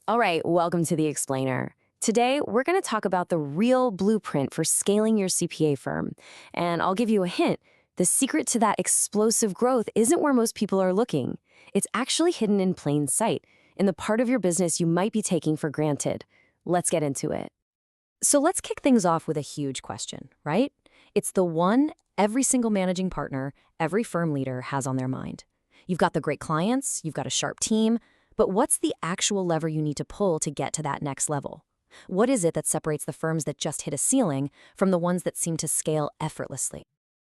All right, welcome to The Explainer. Today, we're going to talk about the real blueprint for scaling your CPA firm. And I'll give you a hint. The secret to that explosive growth isn't where most people are looking. It's actually hidden in plain sight, in the part of your business you might be taking for granted. Let's get into it. So let's kick things off with a huge question, right? It's the one every single managing partner, every firm leader has on their mind. You've got the great clients, you've got a sharp team, but what's the actual lever you need to pull to get to that next level? What is it that separates the firms that just hit a ceiling from the ones that seem to scale effortlessly?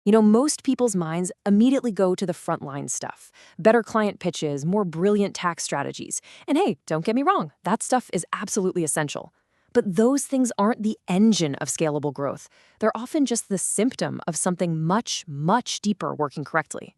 Most people's minds immediately go to the frontline stuff. Better client pitches, more brilliant tax strategies. And hey, don't get me wrong, that stuff is absolutely essential. But those things aren't the engine of scalable growth. They're often just the symptom of something much, much deeper working correctly.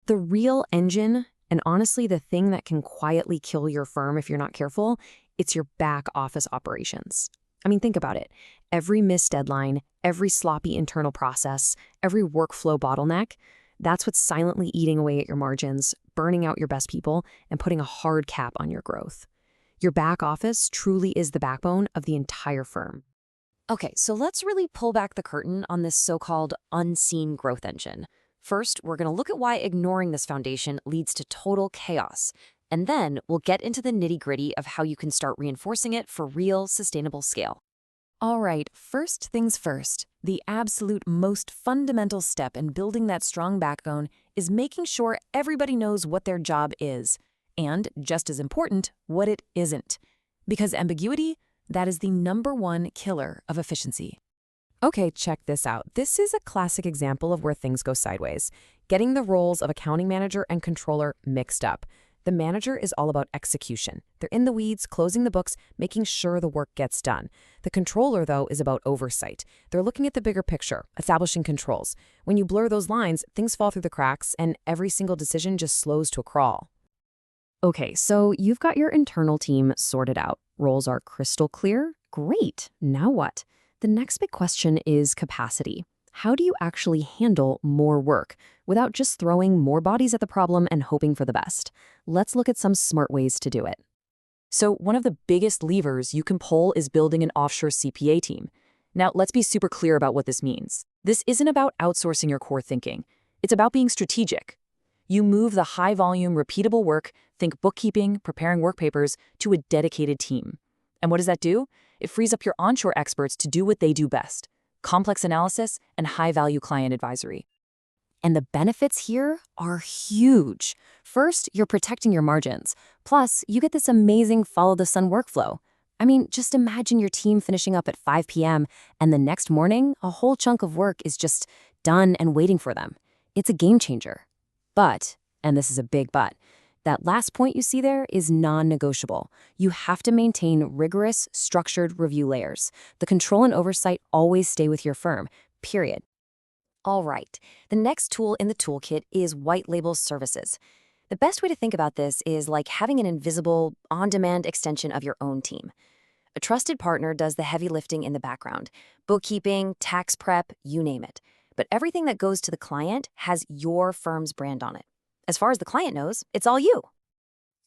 The real engine, and honestly the thing that can quietly kill your firm if you're not careful, it's your back office operations. I mean, think about it. Every missed deadline, every sloppy internal process, every workflow bottleneck, that's what's silently eating away at your margins, burning out your best people, and putting a hard cap on your growth. Your back office truly is the backbone of the entire firm. Okay, so let's really pull back the curtain on this so-called unseen growth engine. First, we're going to look at why ignoring this foundation leads to total chaos. And then we'll get into the nitty-gritty of how you can start reinforcing it for real, sustainable scale. All right, first things first. The absolute most fundamental step in building that strong backbone is making sure everybody knows what their job is. And, just as important, what it isn't. Because ambiguity, that is the #1 killer of efficiency. Okay, check this out. This is a classic example of where things go sideways. Getting the roles of accounting manager and controller mixed up. The manager is all about execution. They're in the weeds, closing the books, making sure the work gets done. The controller, though, is about oversight. They're looking at the bigger picture, establishing controls. When you blur those lines, things fall through the cracks, and every single decision just slows to a crawl. Okay, so you've got your internal team sorted out. Roles are crystal clear? Great. Now what? The next big question is capacity. How do you actually handle more work without just throwing more bodies at the problem and hoping for the best? Let's look at some smart ways to do it. So one of the biggest levers you can pull is building an offshore CPA team. Now, let's be super clear about what this means. This isn't about outsourcing your core thinking. It's about being strategic. You move the high-volume, repeatable work, think bookkeeping, preparing work papers, to a dedicated team. And what does that do? It frees up your onshore experts to do what they do best: complex analysis and high-value client advisory. And the benefits here are huge. First, you're protecting your margins. Plus, you get this amazing follow-the-sun workflow. I mean, just imagine your team finishing up at 5 p.m. and the next morning, a whole chunk of work is just done and waiting for them. It's a game changer. But, and this is a big but, that last point you see there is non-negotiable. You have to maintain rigorous, structured review layers. The control and oversight always stay with your firm, period. All right, the next tool in the toolkit is white label services. The best way to think about this is like having an invisible, on-demand extension of your own team. A trusted partner does the heavy lifting in the background: bookkeeping, tax prep, you name it. But everything that goes to the client has your firm's brand on it. As far as the client knows, it's all you.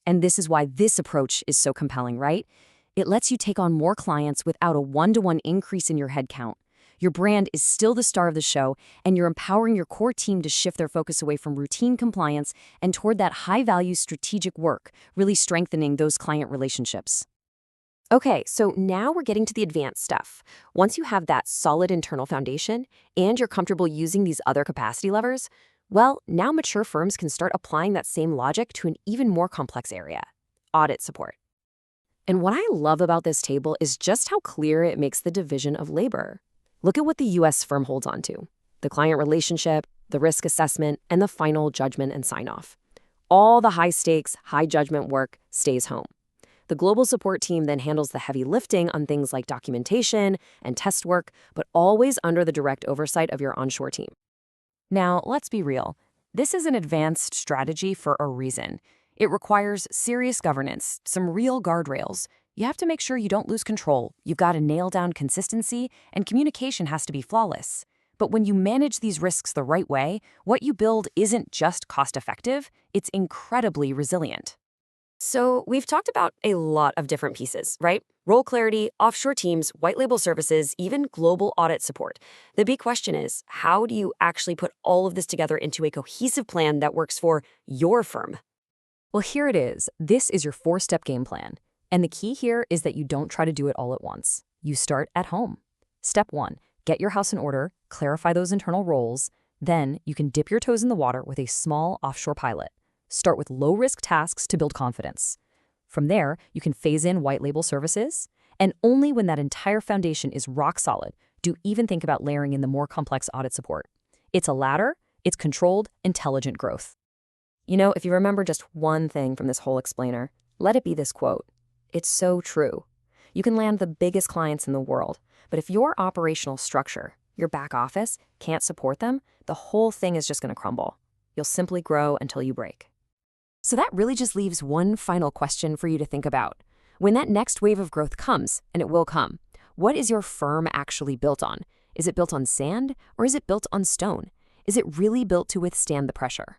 And this is why this approach is so compelling, right? It lets you take on more clients without a one-to-one increase in your headcount. Your brand is still the star of the show, and you're empowering your core team to shift their focus away from routine compliance and toward that high-value strategic work, really strengthening those client relationships. Okay, so now we're getting to the advanced stuff. Once you have that solid internal foundation and you're comfortable using these other capacity levers, well, now mature firms can start applying that same logic to an even more complex area: audit support. And what I love about this table is just how clear it makes the division of labor. Look at what the U.S. firm holds on to: the client relationship, the risk assessment, and the final judgment and sign-off. All the high-stakes, high-judgment work stays home. The global support team then handles the heavy lifting on things like documentation and test work, but always under the direct oversight of your onshore team. Now, let's be real. This is an advanced strategy for a reason. It requires serious governance, some real guardrails. You have to make sure you don't lose control. You've got to nail down consistency, and communication has to be flawless. But when you manage these risks the right way, what you build isn't just cost-effective, it's incredibly resilient. So we've talked about a lot of different pieces, right? Role clarity, offshore teams, white label services, even global audit support. The big question is, how do you actually put all of this together into a cohesive plan that works for your firm? Well, here it is. This is your 4-step game plan. And the key here is that you don't try to do it all at once. You start at home. Step 1, get your house in order, clarify those internal roles. Then you can dip your toes in the water with a small offshore pilot. Start with low-risk tasks to build confidence. From there, you can phase in white label services. And only when that entire foundation is rock solid, do even think about layering in the more complex audit support. It's a ladder, it's controlled, intelligent growth. If you remember just one thing from this whole explainer, let it be this quote. It's so true. You can land the biggest clients in the world, but if your operational structure, your back office, can't support them, the whole thing is just going to crumble. You'll simply grow until you break. So that really just leaves one final question for you to think about. When that next wave of growth comes, and it will come, what is your firm actually built on? Is it built on sand, or is it built on stone? Is it really built to withstand the pressure?